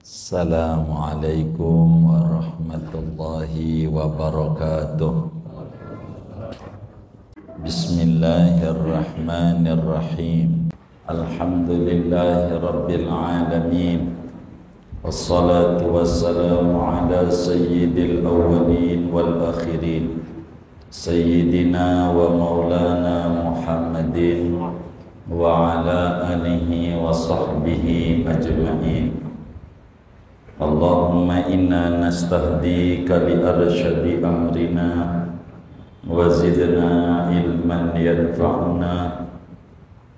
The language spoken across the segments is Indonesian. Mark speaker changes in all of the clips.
Speaker 1: Assalamualaikum warahmatullahi wabarakatuh. Bismillahirrahmanirrahim. Alhamdulillahi rabbil alamin. Wassalatu wassalamu ala sayyidil awwalin wal akhirin, sayyidina wa maulana Muhammadin wa ala alihi wa sahbihi ajma'in. Allahumma inna nastahdika li arsyadi amrina wa zidna ilman yanfa'una.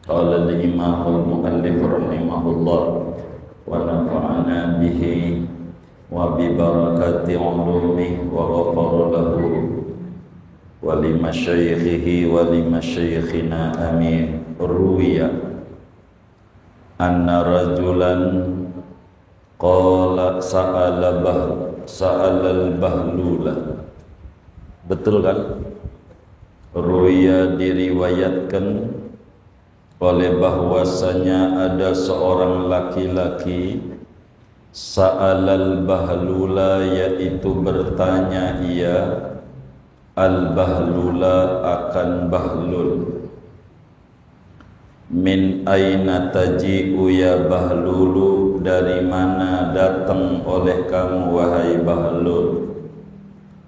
Speaker 1: Qala al-imam al-muallif rahimahullah wa nafa'ana bihi wa bi barakati ulumihi wa ghafara lahu wa li masyayikhihi wa li masyayikhina amin. Ruwiya anna rajulan qala sa'alal bahlula. Betul kan? Ruya diriwayatkan oleh bahwasanya ada seorang laki-laki sa'alal bahlula, yaitu bertanya ia al-bahlula akan Bahlul. Min aina taji'u ya Bahlulu, dari mana datang oleh kamu wahai Bahlul?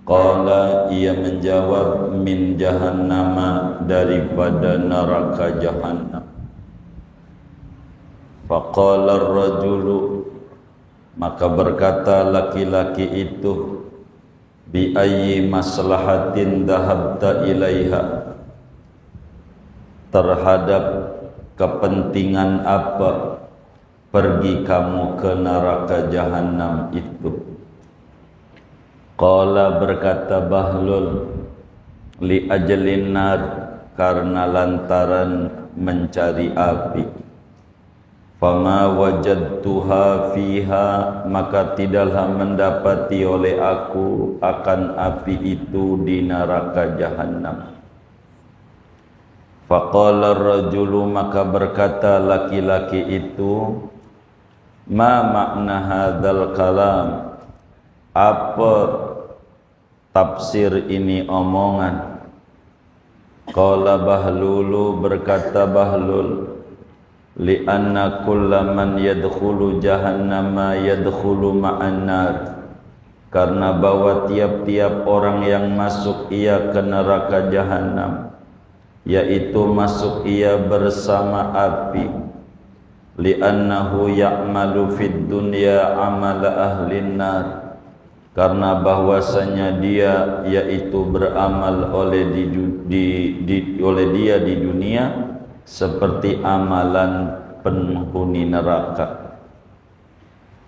Speaker 1: Qala, ia menjawab, min jahannama, daripada neraka jahannam. Faqala ar-rajulu, maka berkata laki-laki itu, bi ayyi maslahatin dhahabta ilaiha, terhadap kepentingan apa pergi kamu ke neraka jahannam itu? Qala, berkata Bahlul, li ajalin nar, karena lantaran mencari api. Fama wajadtuha fiha, maka tidaklah mendapati oleh aku akan api itu di neraka jahannam. Faqala ar-rajulu, maka berkata laki-laki itu, ma makna hadzal kalam, apa tafsir ini omongan? Qala Bahlulu, berkata Bahlul, li anna kullaman yadkhulu jahannama yadkhulu ma'an nar, karena bahwa tiap-tiap orang yang masuk ia ke neraka jahannam, yaitu masuk ia bersama api. Li'annahu ya'malu fid dunya amala ahlin nar, karena bahwasanya dia yaitu beramal oleh dia di dunia seperti amalan penghuni neraka.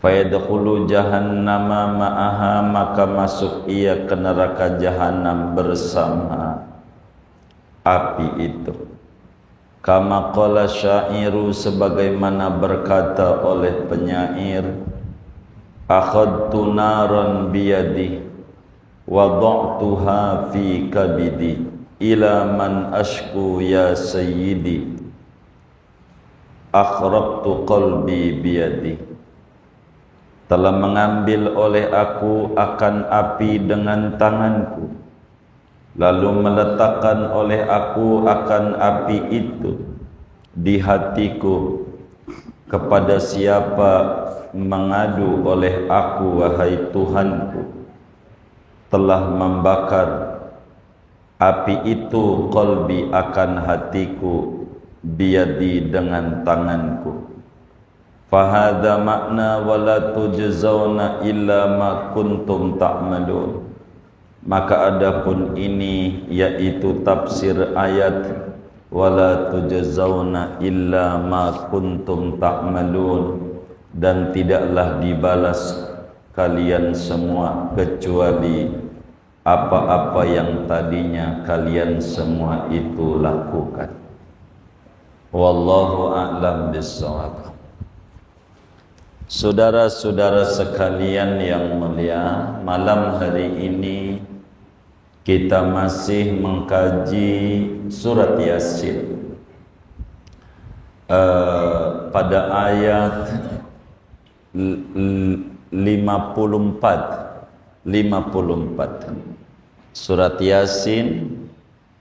Speaker 1: Fayadkhulu jahannama ma'aha, maka masuk ia ke neraka jahannam bersama api itu. Kama qala syairu, sebagaimana berkata oleh penyair, akhadtu naran biyadi wada'tuha fi kabidi ila man ashku ya sayyidi akhraqtu qalbi biyadi. Telah mengambil oleh aku akan api dengan tanganku, lalu meletakkan oleh aku akan api itu di hatiku. Kepada siapa mengadu oleh aku, wahai Tuhanku, telah membakar api itu qalbi, akan hatiku, biyadi, dengan tanganku. Fahadha makna wala tujzauna illa ma kuntum ta'malun. Maka adapun ini yaitu tafsir ayat wala tujzauna illa ma kuntum ta'malun, dan tidaklah dibalas kalian semua kecuali apa-apa yang tadinya kalian semua itu lakukan. Wallahu a'lam bissawab. Saudara-saudara sekalian yang mulia, malam hari ini kita masih mengkaji surat Yasin. pada ayat Surat Yasin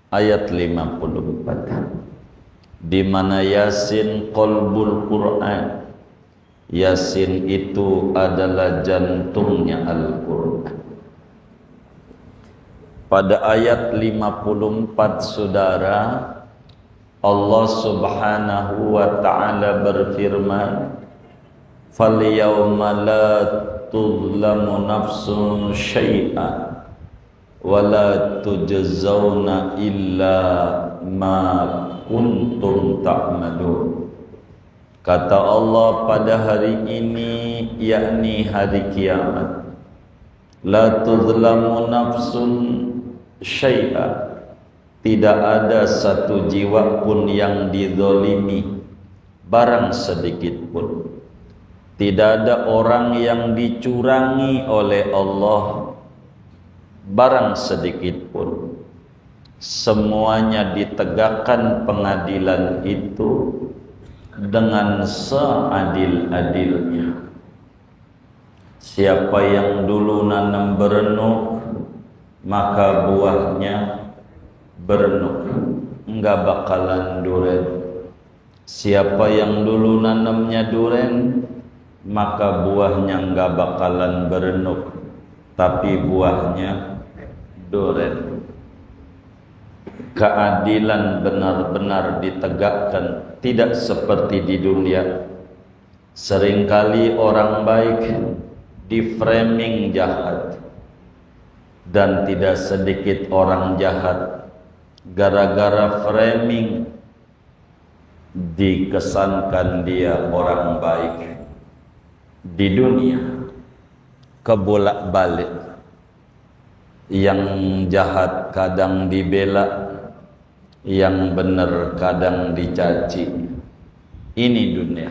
Speaker 1: ayat 54, di mana Yasin qalbul Quran. Yasin itu adalah jantungnya Al-Quran. Pada ayat 54, saudara, Allah Subhanahu wa ta'ala berfirman, "Falyawma la tuzlamu nafsun syai'an wa la tujzauna illa ma kuntum ta'malun." Kata Allah, pada hari ini, yakni hari kiamat, la tuzlamu nafsun syai'a, tidak ada satu jiwa pun yang dizalimi barang sedikit pun. Tidak ada orang yang dicurangi oleh Allah barang sedikit pun. Semuanya ditegakkan pengadilan itu dengan seadil-adilnya. Siapa yang dulu nanam berenuk, maka buahnya berenuk, enggak bakalan duren. Siapa yang dulu nanamnya duren, maka buahnya enggak bakalan berenuk, tapi buahnya duren. Keadilan benar-benar ditegakkan, tidak seperti di dunia. Seringkali orang baik di-framing jahat, dan tidak sedikit orang jahat gara-gara framing dikesankan dia orang baik. Di dunia kebolak-balik, yang jahat kadang dibela, yang benar kadang dicaci. Ini dunia.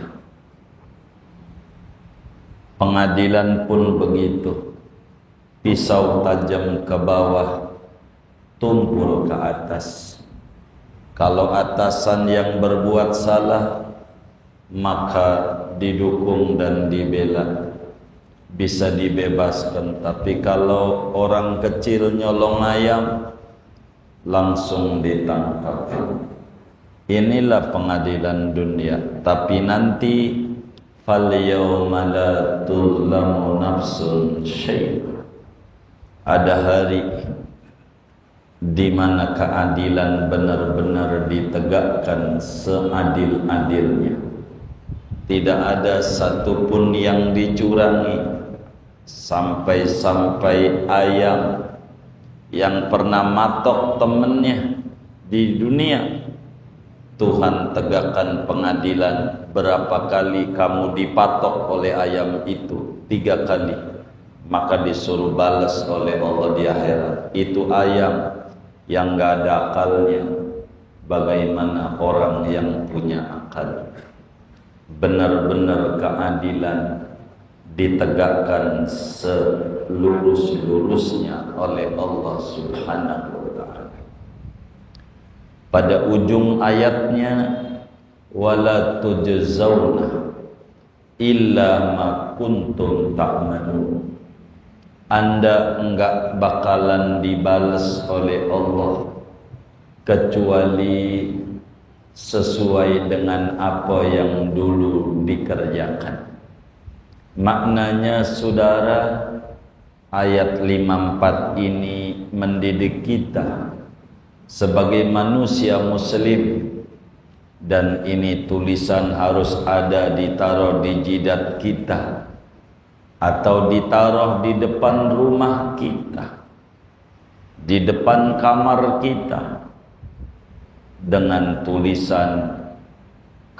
Speaker 1: Pengadilan pun begitu. Pisau tajam ke bawah, tumpul ke atas. Kalau atasan yang berbuat salah, maka didukung dan dibela, bisa dibebaskan. Tapi kalau orang kecil nyolong ayam, langsung ditangkap. Inilah pengadilan dunia. Tapi nanti, fal yawma la tuzlamu nafsun syai'a, ada hari di mana keadilan benar-benar ditegakkan seadil-adilnya. Tidak ada satupun yang dicurangi. Sampai-sampai ayam yang pernah matok temennya di dunia, Tuhan tegakkan pengadilan. Berapa kali kamu dipatok oleh ayam itu? 3 kali. Maka disuruh balas oleh Allah di akhirat. Itu ayam yang gak ada akalnya. Bagaimana orang yang punya akal? Benar-benar keadilan ditegakkan selurus-lurusnya oleh Allah Subhanahu wa ta'ala. Pada ujung ayatnya, wala tujzauna illa ma kuntum ta'malun. Anda enggak bakalan dibalas oleh Allah kecuali sesuai dengan apa yang dulu dikerjakan. Maknanya, saudara, ayat 54 ini mendidik kita sebagai manusia muslim, dan ini tulisan harus ada ditaruh di jidat kita atau ditaruh di depan rumah kita, di depan kamar kita, dengan tulisan,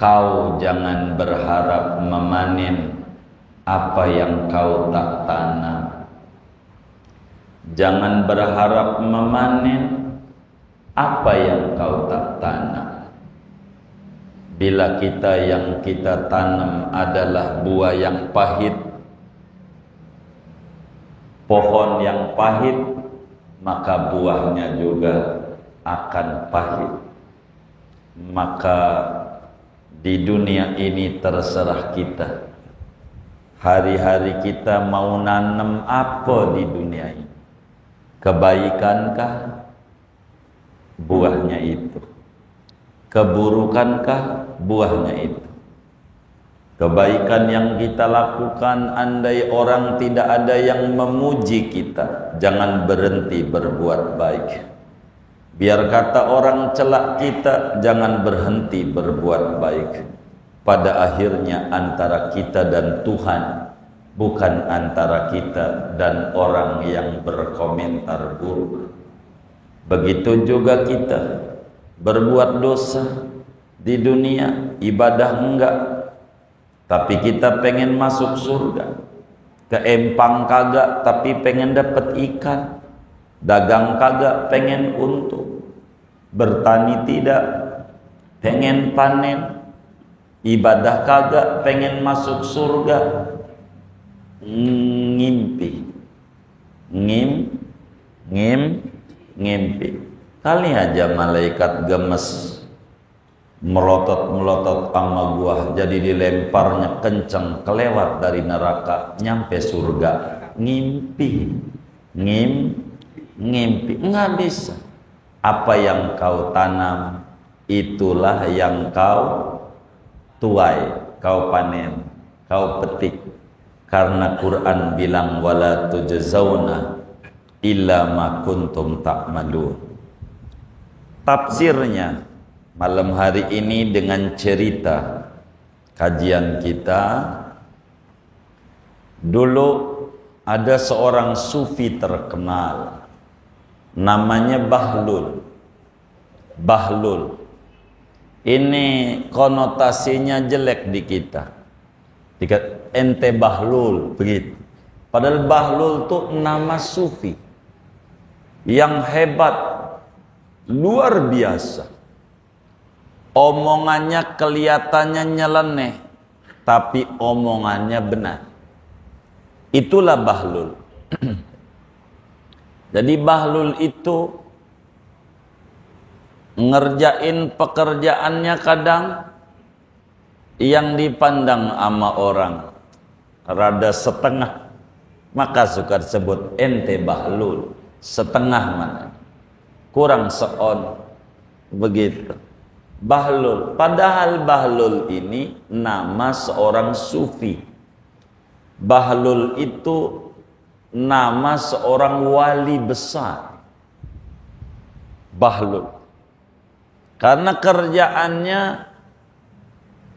Speaker 1: kau jangan berharap memanen apa yang kau tak tanam. Jangan berharap memanen apa yang kau tak tanam. Bila kita yang kita tanam adalah buah yang pahit, pohon yang pahit, maka buahnya juga akan pahit. Maka di dunia ini terserah kita Hari-hari kita mau nanam apa di dunia ini? Kebaikankah? Buahnya itu. Keburukankah? Buahnya itu. Kebaikan yang kita lakukan, andai orang tidak ada yang memuji kita, jangan berhenti berbuat baik. Biar kata orang celak kita, jangan berhenti berbuat baik. Pada akhirnya antara kita dan Tuhan, bukan antara kita dan orang yang berkomentar buruk. Begitu juga kita berbuat dosa di dunia, ibadah enggak, tapi kita pengen masuk surga. Ke empang kagak, tapi pengen dapat ikan. Dagang kagak, pengen untung. Bertani tidak, pengen panen. Ibadah kagak, pengen masuk surga. Ngimpi. Ngimpi. Kali aja malaikat gemes melotot sama gua, jadi dilemparnya kenceng, kelewat dari neraka nyampe surga. Ngimpi, nggak bisa. Apa yang kau tanam, itulah yang kau tuai, kau panen, kau petik. Karena Quran bilang wala tujzauna illa ma kuntum ta'malun. Tafsirnya malam hari ini dengan cerita kajian kita. Dulu ada seorang sufi terkenal, namanya Bahlul. Ini konotasinya jelek di kita. Ente Bahlul, begitu. Padahal Bahlul tuh nama sufi yang hebat, luar biasa. Omongannya kelihatannya nyeleneh, tapi omongannya benar. Itulah Bahlul. Jadi Bahlul itu ngerjain pekerjaannya kadang yang dipandang sama orang rada setengah, maka suka disebut ente Bahlul. Setengah mana? Kurang seon, begitu. Bahlul, padahal Bahlul ini nama seorang sufi. Bahlul itu nama seorang wali besar. Bahlul, karena kerjaannya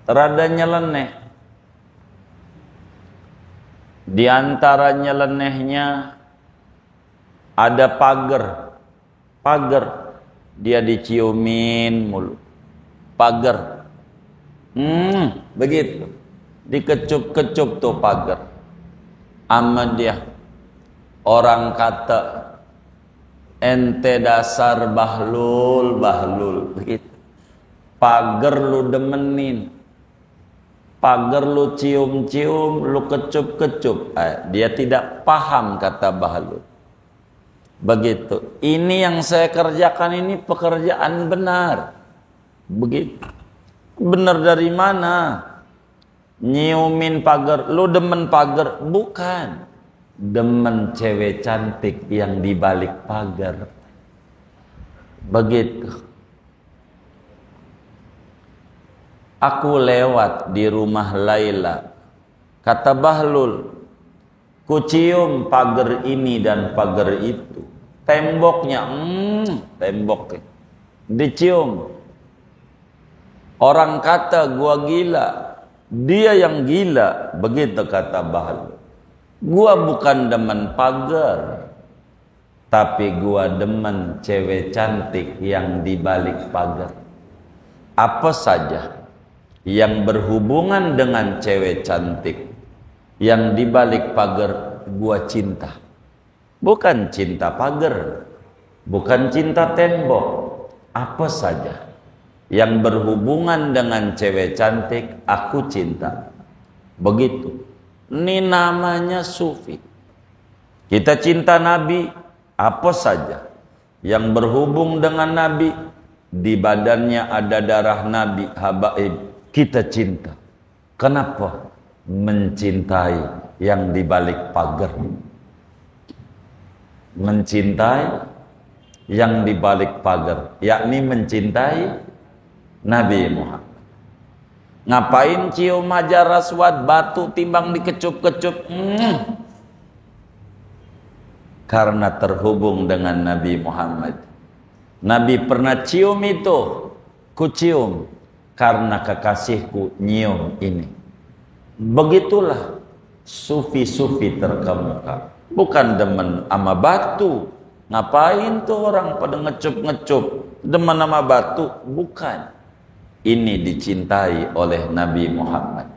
Speaker 1: rada nyeleneh. Di antara nyelenehnya ada pagar, dia diciumin mulu. Pagar, begitu, dikecup-kecup tuh pagar. Ama dia, orang kata ente dasar Bahlul, begitu. Pagar lu demenin, pagar lu cium-cium, lu kecup-kecup. Dia tidak paham kata Bahlul. Begitu. Ini yang saya kerjakan ini pekerjaan benar. Begitu. Benar dari mana? Nyiumin pagar, lu demen pagar? Bukan. Demen cewek cantik yang di balik pagar. Begitu. Aku lewat di rumah Laila. Kata Bahlul, kucium pagar ini dan pagar itu. Temboknya, temboknya dicium. Orang kata gua gila, dia yang gila, begitu kata Bahlul. Gua bukan demen pagar, tapi gua demen cewek cantik yang di balik pagar. Apa saja yang berhubungan dengan cewek cantik yang di balik pagar, gua cinta. Bukan cinta pagar, bukan cinta tembok. Apa saja yang berhubungan dengan cewek cantik, aku cinta. Begitu. Ini namanya sufi. Kita cinta Nabi, apa saja yang berhubung dengan Nabi, di badannya ada darah Nabi, habaib, kita cinta. Kenapa? mencintai yang di balik pagar. Mencintai yang di balik pagar, yakni mencintai Nabi Muhammad. Ngapain cium hajar aswad, batu timbang dikecup-kecup? Karena terhubung dengan Nabi Muhammad. Nabi pernah cium itu, ku cium karena kekasihku nyium ini. Begitulah sufi-sufi terkemuka. Bukan demen sama batu. Ngapain tuh orang pada ngecup-ngecup demen sama batu? Bukan. Ini dicintai oleh Nabi Muhammad.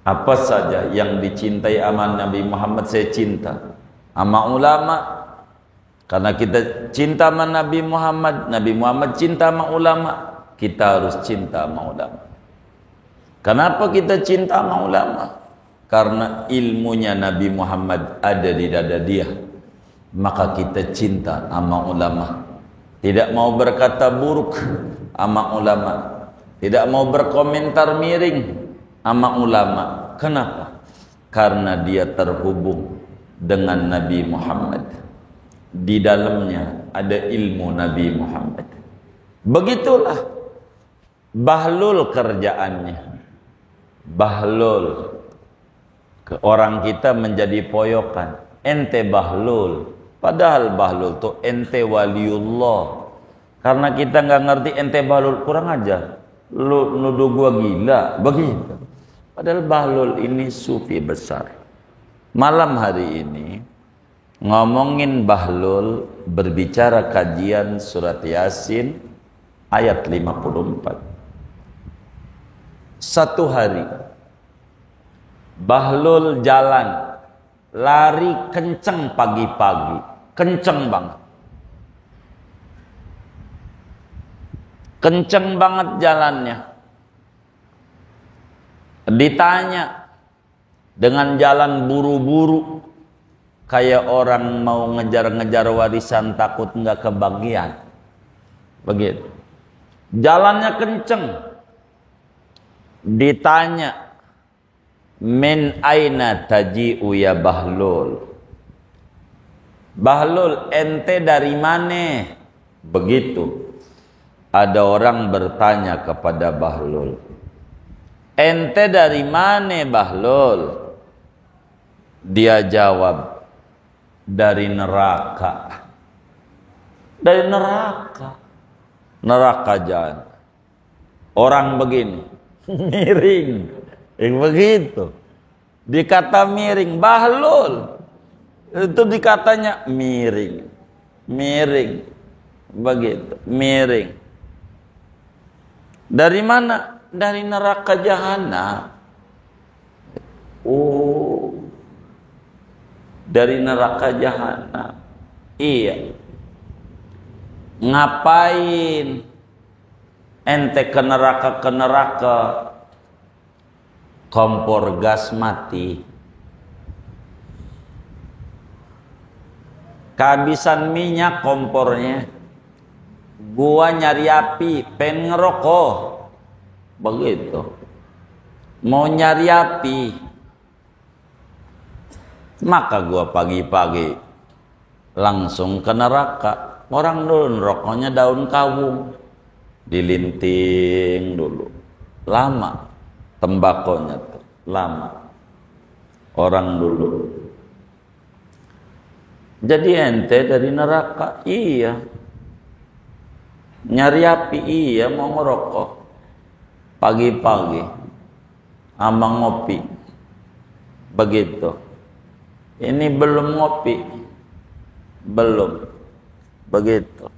Speaker 1: Apa saja yang dicintai sama Nabi Muhammad saya cinta. Sama ulama, karena kita cinta sama Nabi Muhammad, Nabi Muhammad cinta sama ulama, kita harus cinta sama ulama. Kenapa kita cinta sama ulama? Karena ilmunya Nabi Muhammad ada di dada dia. Maka kita cinta sama ulama. Tidak mau berkata buruk sama ulama. Tidak mau berkomentar miring sama ulama. Kenapa? Karena dia terhubung dengan Nabi Muhammad. Di dalamnya ada ilmu Nabi Muhammad. Begitulah bahlul kerjaannya. Bahlul. Orang kita menjadi poyokan. Ente bahlul. Padahal bahlul tuh ente waliullah. Karena kita nggak ngerti ente bahlul, kurang aja. Lu nuduh gua gila, begitu. Padahal bahlul ini sufi besar. Malam hari ini ngomongin bahlul, berbicara kajian surat Yasin ayat 54. Satu hari bahlul jalan, lari kenceng pagi-pagi, kenceng banget. Kenceng banget jalannya. Ditanya dengan jalan buru-buru, kayak orang mau ngejar-ngejar warisan takut nggak kebagian. Begitu. Jalannya kenceng. Ditanya, min aina taji'u ya bahlul? Bahlul, ente dari mana? Begitu. Ada orang bertanya kepada bahlul, ente dari mana bahlul? Dia jawab, dari neraka. Dari neraka. Neraka jahanam. Orang begini miring, begitu. Dikata miring, bahlul itu dikatanya miring, miring, begitu, miring. Dari mana? Dari neraka jahanam. Oh, dari neraka jahanam. Iya. Ngapain ente ke neraka? Kompor gas mati. Kehabisan minyak kompornya. Gua nyari api, pengen ngerokok. Begitu. Mau nyari api. Maka gua pagi-pagi langsung ke neraka. Orang dulu rokoknya daun kawung. Dilinting dulu. Lama. Tembakonya tuh. Lama. Orang dulu. Jadi ente dari neraka? Iya. Nyari api? Iya, mau ngerokok. Pagi-pagi. Ama ngopi. Begitu. Ini belum ngopi. Belum. Begitu.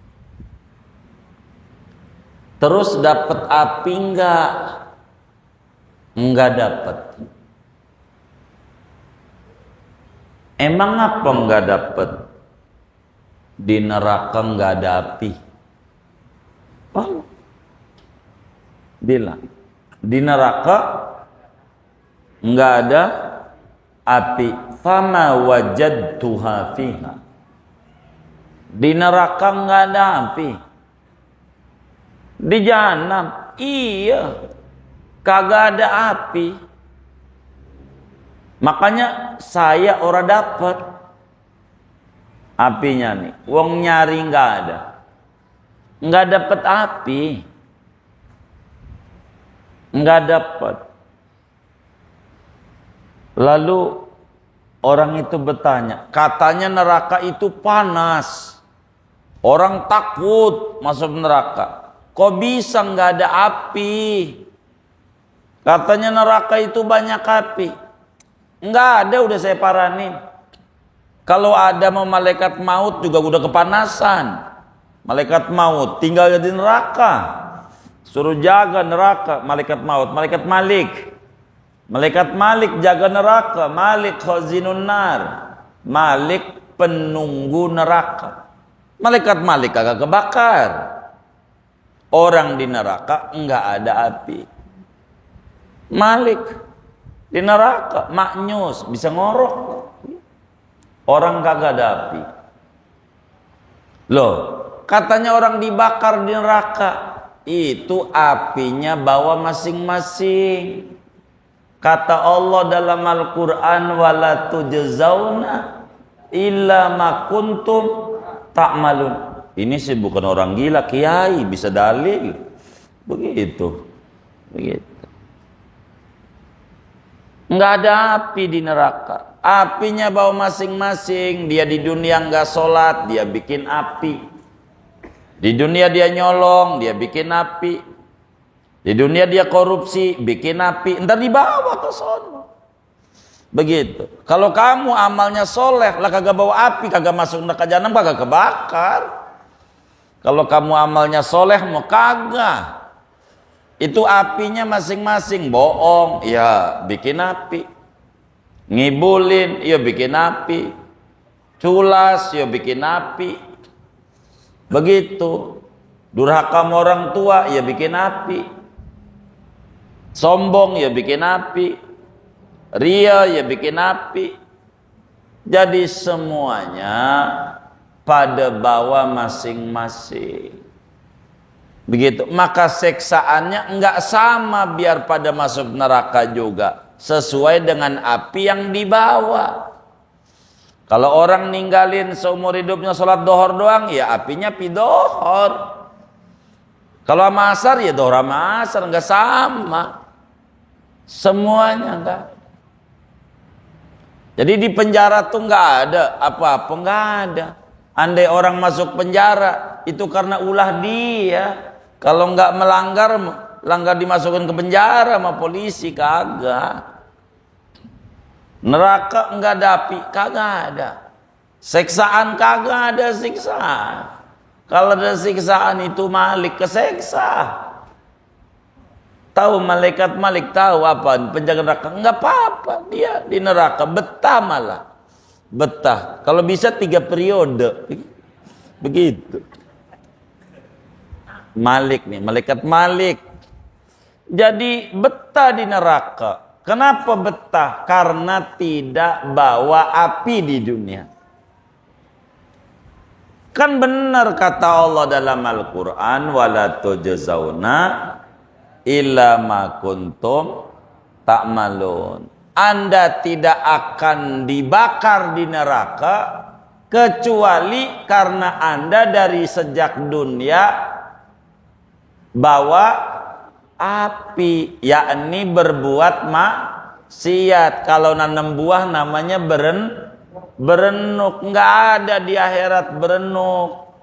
Speaker 1: Terus dapat api enggak? Enggak dapat. Emang apa enggak dapat? Di neraka enggak ada api. Oh. Bilang di neraka enggak ada api. Fama wajadtuha fiha. Di neraka enggak ada api. Di jahanam iya kagak ada api. Makanya saya ora dapat apinya nih. Wong nyari nggak ada, nggak dapat api, nggak dapat. Lalu orang itu bertanya, katanya neraka itu panas, orang takut masuk neraka. Kok bisa nggak ada api? Katanya neraka itu banyak api. Nggak ada, udah saya paranin. Kalau ada mau malaikat maut juga udah kepanasan. Malaikat maut tinggal di neraka, suruh jaga neraka. Malaikat maut, malaikat Malik, malaikat Malik jaga neraka. Malik khazinun nar, Malik penunggu neraka. Malaikat Malik kagak kebakar. Orang di neraka enggak ada api. Malik di neraka maknyus, bisa ngorok. Orang kagak ada api. Loh, katanya orang dibakar di neraka, itu apinya bawa masing-masing. Kata Allah dalam Al-Quran, wala tujzauna illa ma kuntum ta'malun. Ini sih bukan orang gila, kiai bisa dalil. Begitu. Enggak ada api di neraka. Apinya bawa masing-masing. Dia di dunia enggak sholat, dia bikin api. Di dunia dia nyolong, dia bikin api. Di dunia dia korupsi, bikin api. Ntar dibawa ke sono. Begitu. Kalau kamu amalnya soleh, lah kagak bawa api, kagak masuk neraka jahanam, kagak kebakar. Kalau kamu amalnya soleh, mau kagak. Itu apinya masing-masing. Bohong, ya bikin api. Ngibulin, ya bikin api. Culas, ya bikin api. Begitu. Durhaka sama orang tua, ya bikin api. Sombong, ya bikin api. Ria, ya bikin api. Jadi semuanya pada bawah masing-masing. Begitu. Maka seksaannya enggak sama biar pada masuk neraka juga. Sesuai dengan api yang dibawa. Kalau orang ninggalin seumur hidupnya sholat dohor doang, ya apinya api dohor. Kalau sama asar, ya dohor sama asar, enggak sama. Semuanya enggak. Jadi di penjara tuh enggak ada apa-apa, enggak ada. Andai orang masuk penjara, itu karena ulah dia. Kalau enggak melanggar dimasukkan ke penjara sama polisi, kagak. Neraka enggak ada api, kagak ada. Siksaan kagak ada siksaan. Kalau ada siksaan itu Malik keseksa. Tahu malaikat Malik tahu apa penjaga neraka? Enggak apa-apa, dia di neraka betah malah. Betah. Kalau bisa 3 periode. Begitu. Malik nih, malaikat Malik. Jadi betah di neraka. Kenapa betah? Karena tidak bawa api di dunia. Kan benar kata Allah dalam Al-Quran, wala tujzauna illa ma kuntum ta'malun. Anda tidak akan dibakar di neraka kecuali karena Anda dari sejak dunia bawa api, yakni berbuat maksiat. Kalau nanam buah namanya berenuk, nggak ada di akhirat berenuk.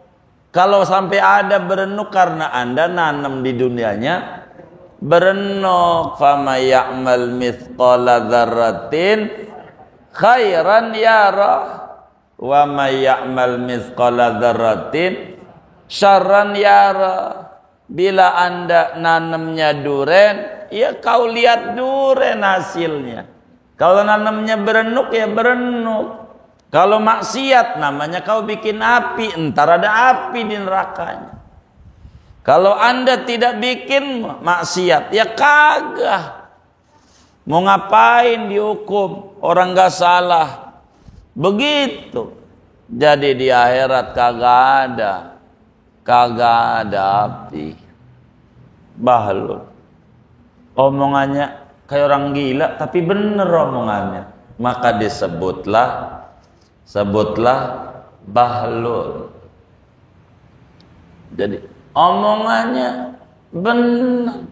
Speaker 1: Kalau sampai ada berenuk karena Anda nanam di dunianya berenuk. Fama ya'mal mithqala dzarratin khairan yarah wa may ya'mal mithqala dzarratin syarran yarah. Bila Anda nanamnya duren, ya kau lihat duren hasilnya. Kalau nanamnya berenuk, ya berenuk. Kalau maksiat namanya kau bikin api, entar ada api di nerakanya. Kalau Anda tidak bikin maksiat, ya kagak. Mau ngapain dihukum? Orang gak salah. Begitu. Jadi di akhirat kagak ada api. Bahlul. Omongannya kayak orang gila, tapi bener omongannya. maka sebutlah bahlul. Jadi omongannya benar,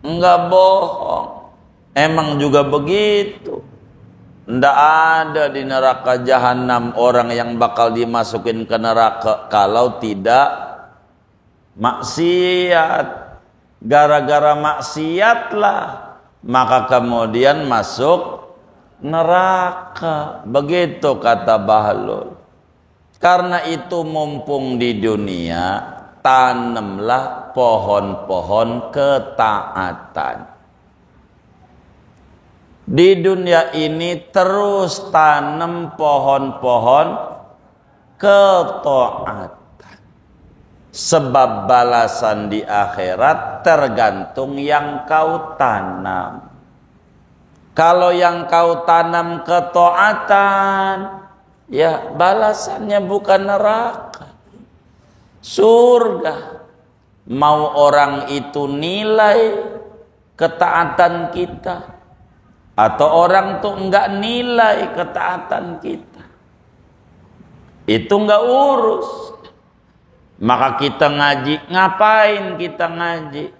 Speaker 1: enggak bohong. Emang juga begitu. Ndak ada di neraka jahanam orang yang bakal dimasukin ke neraka kalau tidak maksiat. Gara-gara maksiatlah maka kemudian masuk neraka. Begitu kata Bahlul. Karena itu mumpung di dunia, tanamlah pohon-pohon ketaatan. Di dunia ini terus tanam pohon-pohon ketaatan. Sebab balasan di akhirat tergantung yang kau tanam. Kalau yang kau tanam ketaatan, ya balasannya bukan neraka, surga. Mau orang itu nilai ketaatan kita atau orang tuh enggak nilai ketaatan kita, itu enggak urus. Maka kita ngaji, ngapain kita ngaji?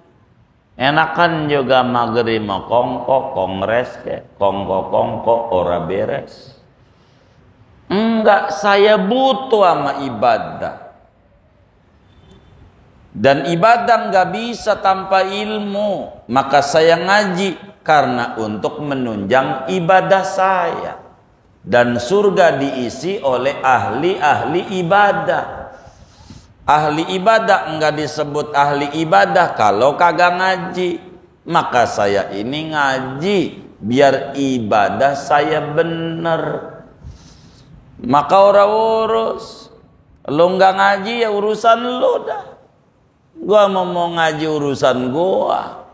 Speaker 1: Enakan juga maghrib mau kongko kongres ke kongko ora beres. Enggak, saya butuh sama ibadah. Dan ibadah enggak bisa tanpa ilmu. Maka saya ngaji karena untuk menunjang ibadah saya. Dan surga diisi oleh ahli-ahli ibadah. Ahli ibadah enggak disebut ahli ibadah kalau kagak ngaji. Maka saya ini ngaji biar ibadah saya bener. Maka orang urus, lu enggak ngaji ya urusan lu dah. Gua mau ngaji urusan gua,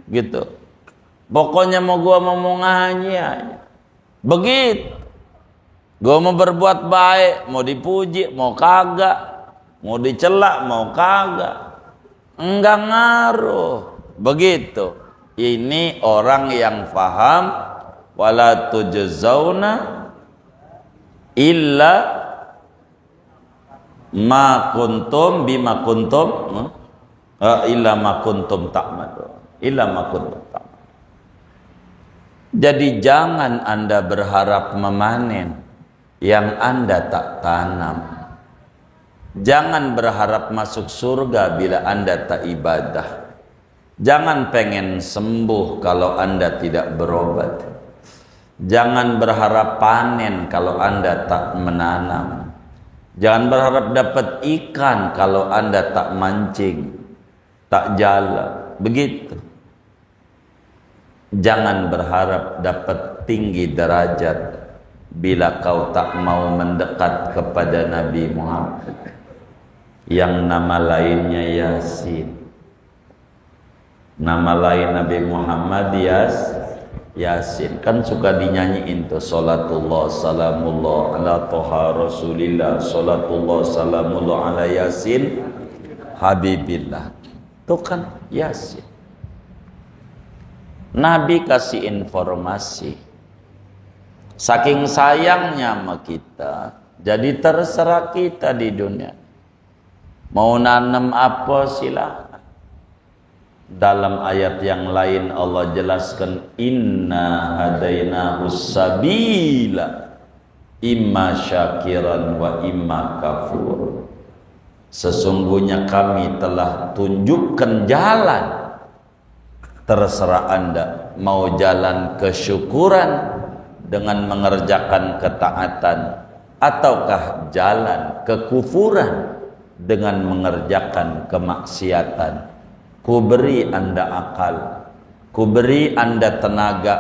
Speaker 1: gitu. Pokoknya gua mau ngaji aja. Begitu. Gua mau berbuat baik, mau dipuji, mau kagak, mau dicela, mau kagak, enggak ngaruh. Begitu. Ini orang yang faham wala tujzauna illa ma kuntum bima kuntum illa ma kuntum ta'malun. Illa ma kuntum ta'malun. Jadi jangan Anda berharap memanen yang Anda tak tanam. Jangan berharap masuk surga bila Anda tak ibadah. Jangan pengen sembuh kalau Anda tidak berobat. Jangan berharap panen kalau Anda tak menanam. Jangan berharap dapat ikan kalau Anda tak mancing, tak jala. Begitu. Jangan berharap dapat tinggi derajat bila kau tak mau mendekat kepada Nabi Muhammad yang nama lainnya Yasin. Nama lain Nabi Muhammad Yasin. Kan suka dinyanyiin tuh, salatullah salamullah ala toha rasulillah, salatullah salamullah ala Yasin habibillah. Itu kan Yasin. Nabi kasih informasi. Saking sayangnya sama kita, jadi terserah kita di dunia. Mau nanam apa silahkan. Dalam ayat yang lain Allah jelaskan, inna hadainahu sabila imma syakiran wa imma kafur. Sesungguhnya kami telah tunjukkan jalan. Terserah Anda mau jalan kesyukuran dengan mengerjakan ketaatan, ataukah jalan kekufuran dengan mengerjakan kemaksiatan. Ku beri Anda akal, ku beri Anda tenaga,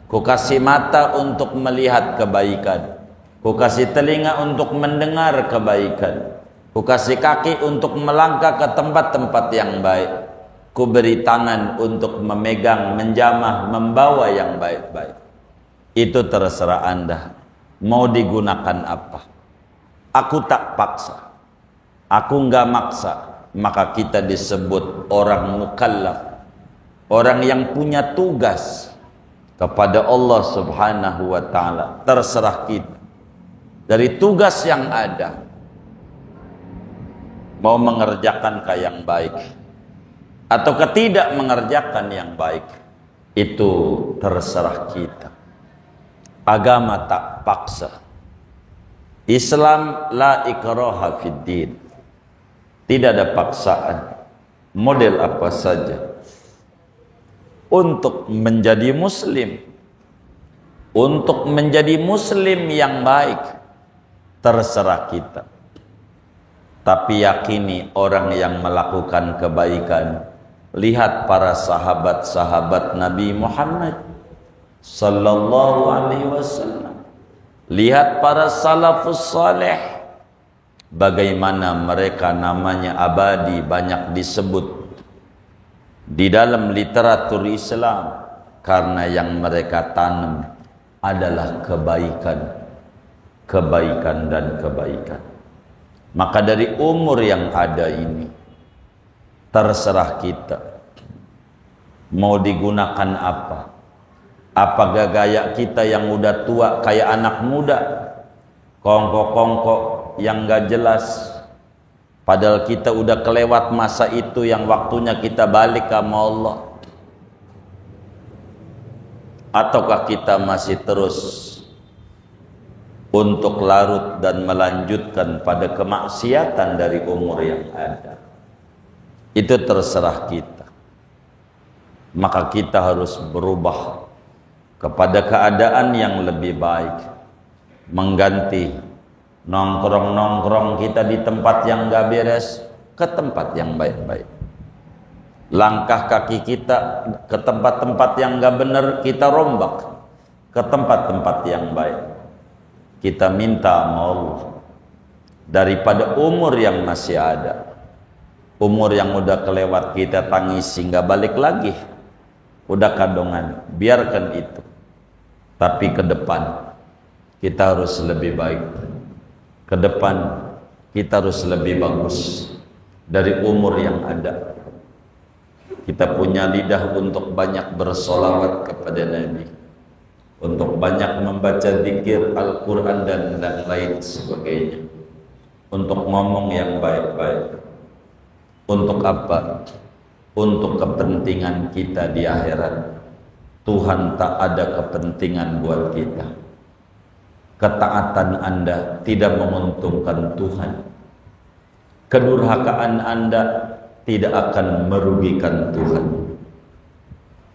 Speaker 1: ku kasih mata untuk melihat kebaikan, ku kasih telinga untuk mendengar kebaikan, ku kasih kaki untuk melangkah ke tempat-tempat yang baik, ku beri tangan untuk memegang, menjamah, membawa yang baik-baik. Itu terserah Anda mau digunakan apa. Aku tak paksa, aku enggak maksa. Maka kita disebut orang mukallaf, orang yang punya tugas. kepada Allah Subhanahu wa ta'ala. Terserah kita. Dari tugas yang ada, mau mengerjakan yang baik atau tidak mengerjakan yang baik, itu terserah kita. Agama tak paksa. Islam la ikraha fid din. Tidak ada paksaan. Model apa saja untuk menjadi muslim, untuk menjadi muslim yang baik, terserah kita. Tapi yakini orang yang melakukan kebaikan. Lihat para sahabat-sahabat Nabi Muhammad sallallahu alaihi wasallam. Lihat para salafus saleh, bagaimana mereka namanya abadi, banyak disebut di dalam literatur Islam, karena yang mereka tanam adalah kebaikan, kebaikan dan kebaikan. Maka dari umur yang ada ini, terserah kita mau digunakan apa. Apakah gaya kita yang udah tua kayak anak muda, kongkok-kongkok yang gak jelas, padahal kita udah kelewat masa itu yang waktunya kita balik sama Allah? Ataukah kita masih terus untuk larut dan melanjutkan pada kemaksiatan dari umur yang ada? Itu terserah kita. Maka kita harus berubah kepada keadaan yang lebih baik, mengganti nongkrong-nongkrong kita di tempat yang gak beres ke tempat yang baik-baik. Langkah kaki kita ke tempat-tempat yang gak benar, kita rombak ke tempat-tempat yang baik. Kita minta sama Allah, daripada umur yang masih ada, umur yang udah kelewat kita tangisi gak balik lagi, udah kadongan, biarkan itu. Tapi ke depan kita harus lebih baik. Ke depan kita harus lebih bagus dari umur yang ada. Kita punya lidah untuk banyak bersolawat kepada Nabi, untuk banyak membaca zikir Al-Quran dan lain sebagainya, untuk ngomong yang baik-baik. Untuk apa? Untuk kepentingan kita di akhirat. Tuhan tak ada kepentingan buat kita. Ketaatan Anda tidak menguntungkan Tuhan. Kedurhakaan Anda tidak akan merugikan Tuhan.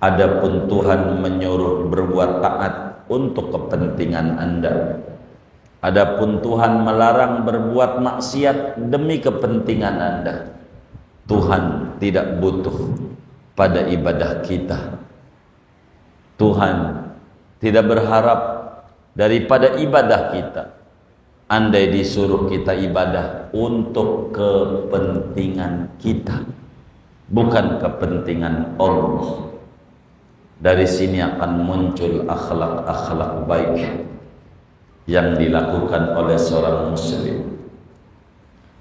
Speaker 1: Adapun Tuhan menyuruh berbuat taat untuk kepentingan Anda. Adapun Tuhan melarang berbuat maksiat demi kepentingan Anda. Tuhan tidak butuh pada ibadah kita. Tuhan tidak berharap daripada ibadah kita. Andai disuruh kita ibadah untuk kepentingan kita, bukan kepentingan Allah, dari sini akan muncul akhlak-akhlak baik yang dilakukan oleh seorang muslim.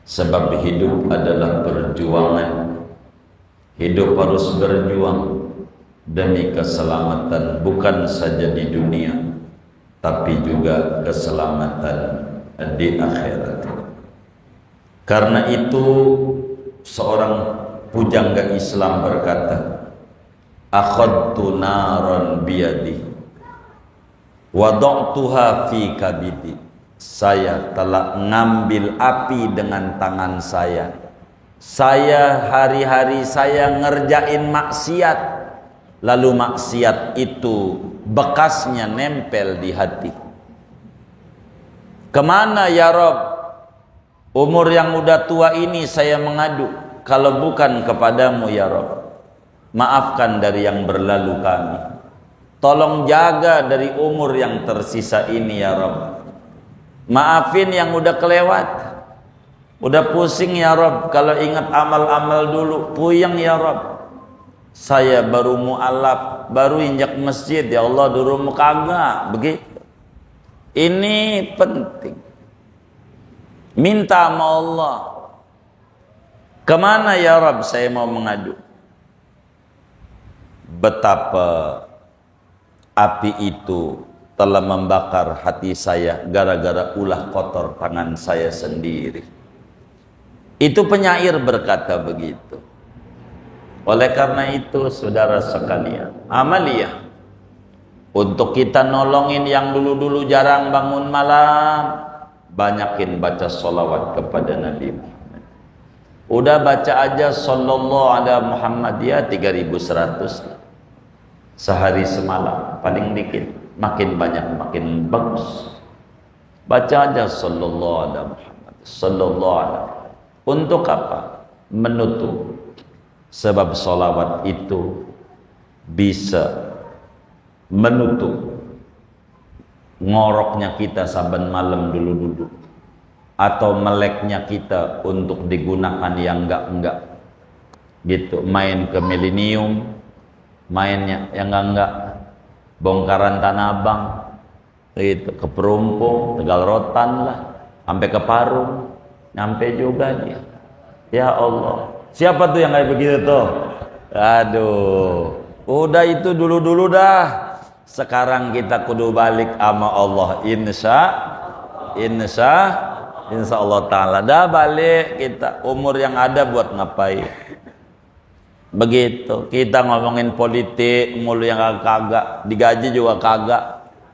Speaker 1: Sebab hidup adalah perjuangan. Hidup harus berjuang demi keselamatan, bukan saja di dunia, tapi juga keselamatan di akhirat. Karena itu seorang pujangga Islam berkata, akhadtu naran biyadi wada'tuha fi kabidi. Saya telah ngambil api dengan tangan saya. Saya hari-hari saya ngerjain maksiat, lalu maksiat itu bekasnya nempel di hati. Kemana ya Rob? Umur yang udah tua ini saya mengadu, kalau bukan kepadamu ya Rob. Maafkan dari yang berlalu kami. Tolong jaga dari umur yang tersisa ini ya Rob. Maafin yang udah kelewat. Udah pusing ya Rob, kalau ingat amal-amal dulu, puyeng ya Rob. Saya baru mu'alaf, baru injak masjid, ya Allah dulu kagak, begitu. Ini penting. Minta sama Allah. Kemana ya Rob saya mau mengadu? Betapa api itu telah membakar hati saya gara-gara ulah kotor tangan saya sendiri. Itu penyair berkata begitu. Oleh karena itu saudara sekalian, amaliyah untuk kita nolongin yang dulu-dulu jarang bangun malam, banyakin baca sholawat kepada Nabi Muhammad. Udah baca aja sallallahu ala Muhammad ya 3100 sehari semalam, paling dikit, makin banyak makin bagus. Baca aja sallallahu ala Muhammad, sallallahu ala. Untuk apa? Menutup. Sebab sholawat itu bisa menutup ngoroknya kita saban malam dulu-dulu, atau meleknya kita untuk digunakan yang enggak gitu, main ke milenium, mainnya yang enggak, bongkaran Tanah Abang gitu, ke Perumpung, Tegal Rotan lah, sampai ke Parung, nyampe juga dia. Ya Allah, siapa tuh yang kayak begitu tuh? Aduh, udah itu dulu-dulu dah. Sekarang kita kudu balik sama Allah, insya Allah Ta'ala. Dah balik kita, umur yang ada buat ngapain? Begitu, kita ngomongin politik mulu yang kagak, digaji juga kagak.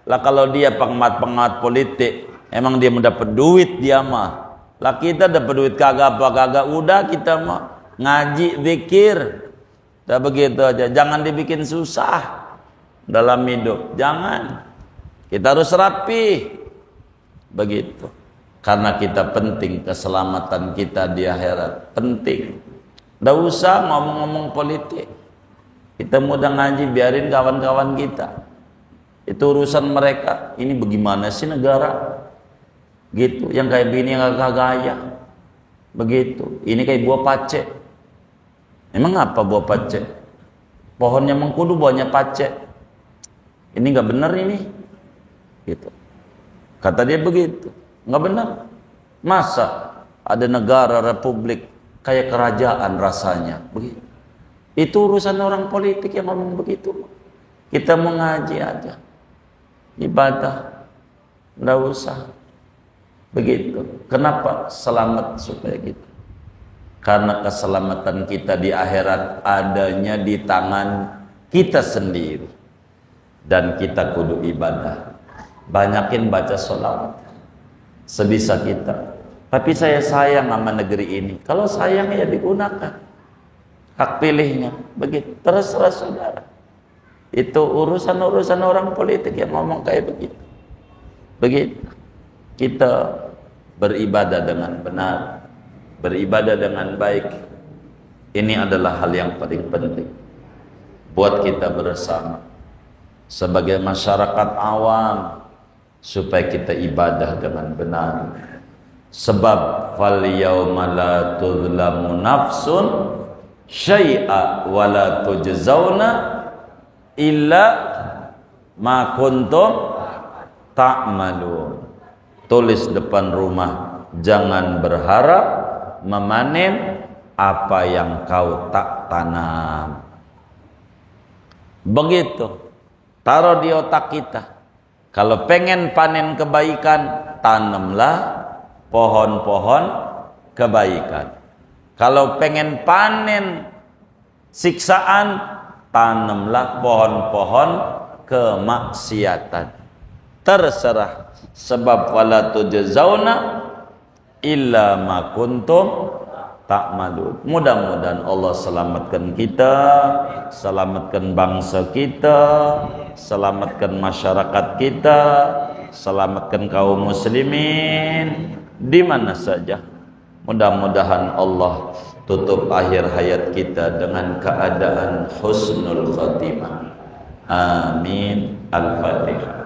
Speaker 1: Lah kalau dia pengamat politik, emang dia mendapat duit dia mah. Lah kita dapat duit kagak apa kagak, udah kita mah ngaji, zikir. Dah begitu aja, jangan dibikin susah dalam hidup, jangan. Kita harus rapi. Begitu. Karena kita penting, keselamatan kita di akhirat penting. Nggak usah ngomong-ngomong politik. Kita mudah ngaji, biarin kawan-kawan kita. Itu urusan mereka. Ini bagaimana sih negara? Gitu, yang kayak bini yang gak gaya. Begitu. Ini kayak buah pace. Emang apa buah pace? Pohonnya mengkudu, buahnya pace. Ini nggak benar ini. Gitu. Kata dia begitu. Nggak benar. Masa ada negara republik kayak kerajaan rasanya begitu. Itu urusan orang politik yang ngomong begitu. Kita mau ngaji aja, ibadah, nggak usah begitu. Kenapa? Selamat supaya gitu. Karena keselamatan kita di akhirat adanya di tangan kita sendiri. Dan kita kudu ibadah. Banyakin baca sholawat sebisa kita. Tapi saya sayang sama negeri ini. Kalau sayang ya digunakan hak pilihnya. Begitu. Terserah saudara. Itu urusan-urusan orang politik yang ngomong kayak begitu. Begitu. Kita beribadah dengan benar, beribadah dengan baik. Ini adalah hal yang paling penting buat kita bersama sebagai masyarakat awam, supaya kita ibadah dengan benar. Sebab fal yauma la tuzlamu nafsun syai'a wa la tujzauna illa ma kuntum ta'malun. Tulis depan rumah, jangan berharap memanen apa yang kau tak tanam. Begitu. Taruh di otak kita. Kalau pengen panen kebaikan, tanamlah pohon-pohon kebaikan. Kalau pengen panen siksaan, tanamlah pohon-pohon kemaksiatan. Terserah. Sebab wala tujzauna illa ma kuntum ta'malun. Mudah-mudahan Allah selamatkan kita, selamatkan bangsa kita, selamatkan masyarakat kita, selamatkan kaum muslimin di mana saja. Mudah-mudahan Allah tutup akhir hayat kita dengan keadaan husnul khatimah. Amin. Al-Fatihah.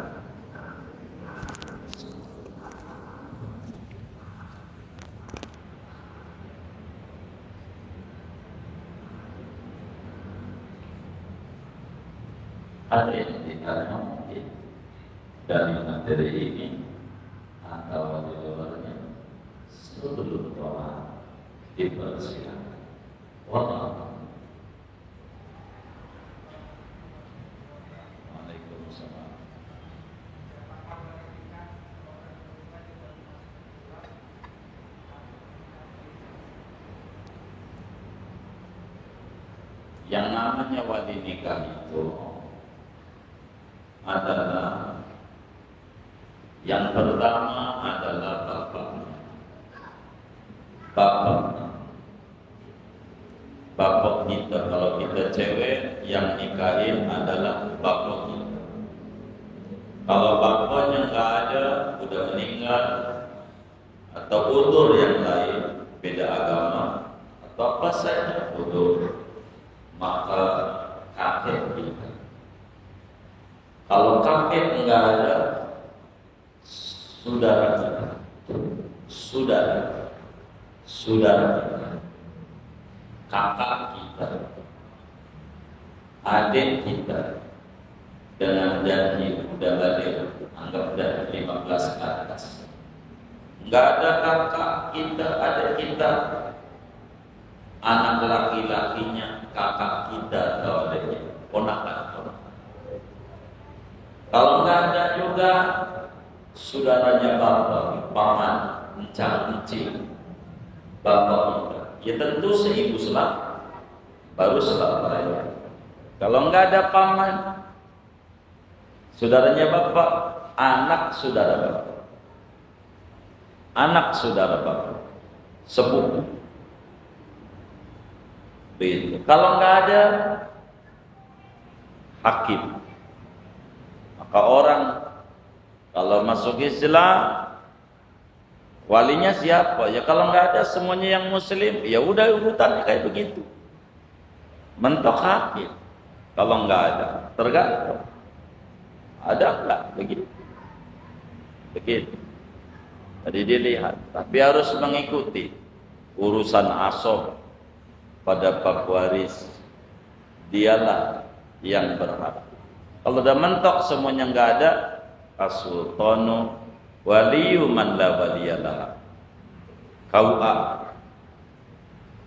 Speaker 1: Ada yang tinggalnya mungkin dari materi ini atau di luarnya, seluruh doa dipersilakan. Waalaikumsalam. Yang namanya wali nikah itu adalah yang pertama adalah bapak. Bapak kita, kalau kita cewek yang nikahin adalah bapak kita. Kalau bapaknya nggak ada, udah meninggal, atau udur yang lain, beda agama, atau apa saja udur, maka kakek kita. Kalau kakek enggak ada, saudara kita, saudara kita, kakak kita, adik kita, dengan janji udah balik, anggap dari 15 ke atas. Enggak ada kakak kita, adik kita, anak laki-lakinya, kakak kita atau adiknya, ponakan. Kalau nggak ada juga saudaranya bapak, paman, encang, encing, bapak kita. Ya tentu seibu selam, baru sebapak. Kalau nggak ada paman, saudaranya bapak, anak saudara bapak, anak saudara bapak, sepupu. Begitu. Kalau nggak ada hakim. Maka orang kalau masuk Islam walinya siapa? Ya kalau nggak ada semuanya yang muslim, ya udah urutannya kayak begitu. Mentok hakim. Kalau nggak ada, tergantung. Ada nggak begitu? Begitu. Jadi dilihat, tapi harus mengikuti urusan asob pada bab waris. Dialah yang berhak. Kalau udah mentok semuanya nggak ada, as-sultanu waliyu man la waliyalah. KUA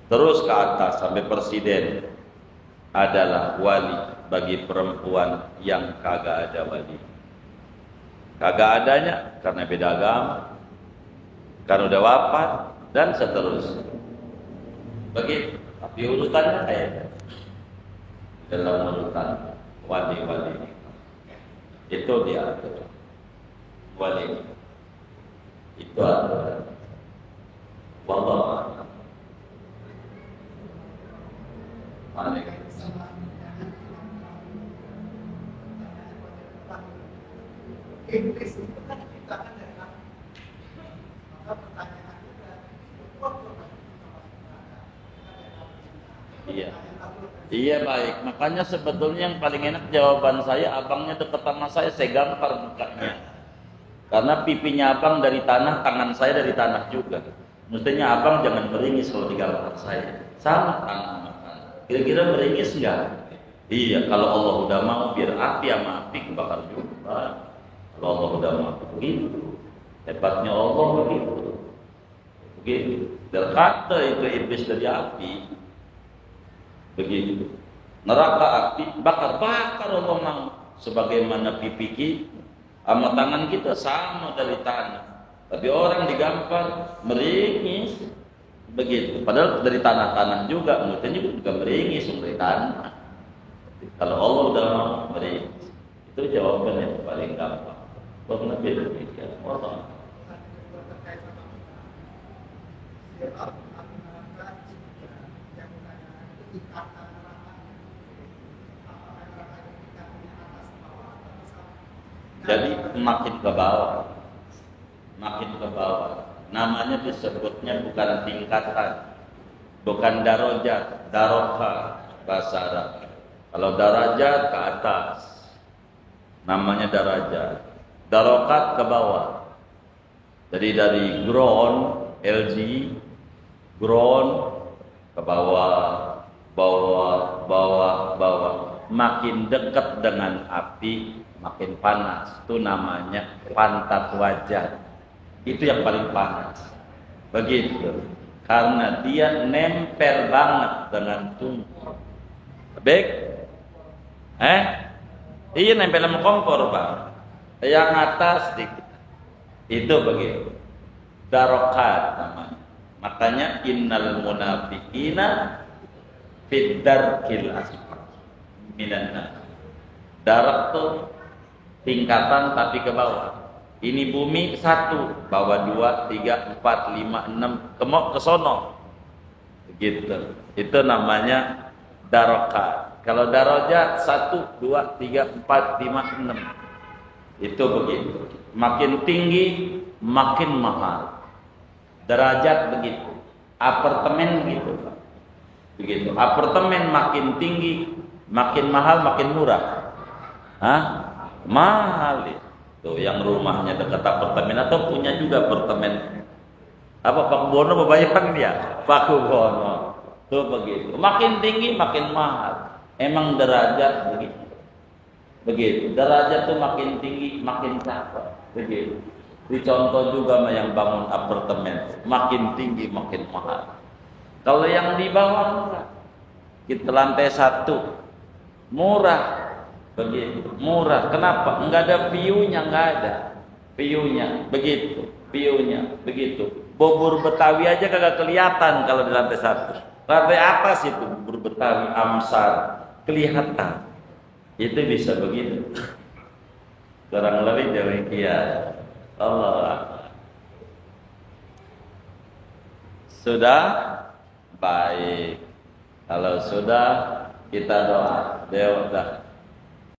Speaker 1: terus ke atas sampai presiden adalah wali bagi perempuan yang kagak ada wali. Kagak adanya karena beda agama, karena udah wafat dan seterusnya. Begitu. Tapi urutannya kayak dalam urutan wali-wali itu diatur. Wali itu adalah wallah. Iya. Iya baik, makanya sebetulnya yang paling enak jawaban saya, abangnya deket sama saya gampar mukanya. Karena pipinya abang dari tanah, tangan saya dari tanah juga. Mestinya abang jangan meringis kalau digambar saya. Sama tanah sama tanah. Kira-kira meringis enggak? Iya, kalau Allah udah mau biar api sama api kebakar juga. Kalau Allah udah mau begitu. Hebatnya Allah begitu. Begitu. Berkata itu iblis dari api. Begitu. Neraka api bakar Allah mau. Sebagaimana pipi kita sama tangan kita sama dari tanah. Tapi orang digampar meringis begitu. Padahal dari tanah-tanah juga, mulutnya juga meringis dari tanah. Kalau Allah udah mau meringis, itu jawabannya yang paling gampang. Kalau Nabi demikian, Allah. Jadi makin ke bawah. Namanya disebutnya bukan tingkatan, bukan darajat, daroka bahasa Arab. Kalau darajat ke atas, namanya darajat. Darokat ke bawah. Jadi dari ground, LG, ground ke bawah. Makin dekat dengan api, makin panas. Itu namanya pantat wajah. Itu yang paling panas. Begitu. Karena dia nempel banget dengan tungku. Baik? Iya nempel sama kompor, Pak. Yang atas dikit. Itu begitu. Darokat namanya. Makanya innal munafiqina Fiddarkil asfal minan nar. Darat tuh tingkatan tapi ke bawah. Ini bumi satu, bawah 2, 3, 4, 5, 6, kemok ke sono. Begitu. Itu namanya darokat. Kalau darajat 1, 2, 3, 4, 5, 6. Itu begitu. Makin tinggi, makin mahal. Derajat begitu. Apartemen begitu. Begitu. Apartemen makin tinggi, makin mahal, makin murah. Hah? Mahal itu. Tuh, yang rumahnya dekat apartemen atau punya juga apartemen. Apa Pak Bono membayar dia? Pak Bono. Tuh begitu. Makin tinggi, makin mahal. Emang derajat begitu. Begitu. Derajat tuh makin tinggi, makin cakep. Begitu. Dicontoh juga sama yang bangun apartemen. Makin tinggi, makin mahal. Kalau yang di bawah murah. Kita lantai 1 murah. Begitu. Murah. Kenapa? Enggak ada view-nya, enggak ada. View-nya begitu. View-nya begitu. Bubur Betawi aja kagak kelihatan kalau di lantai 1. Lantai atas itu bubur Betawi Amsar kelihatan. Itu bisa begitu. Kurang lebih demikian. Allah. Sudah? Baik. Kalau sudah kita doa. Dewa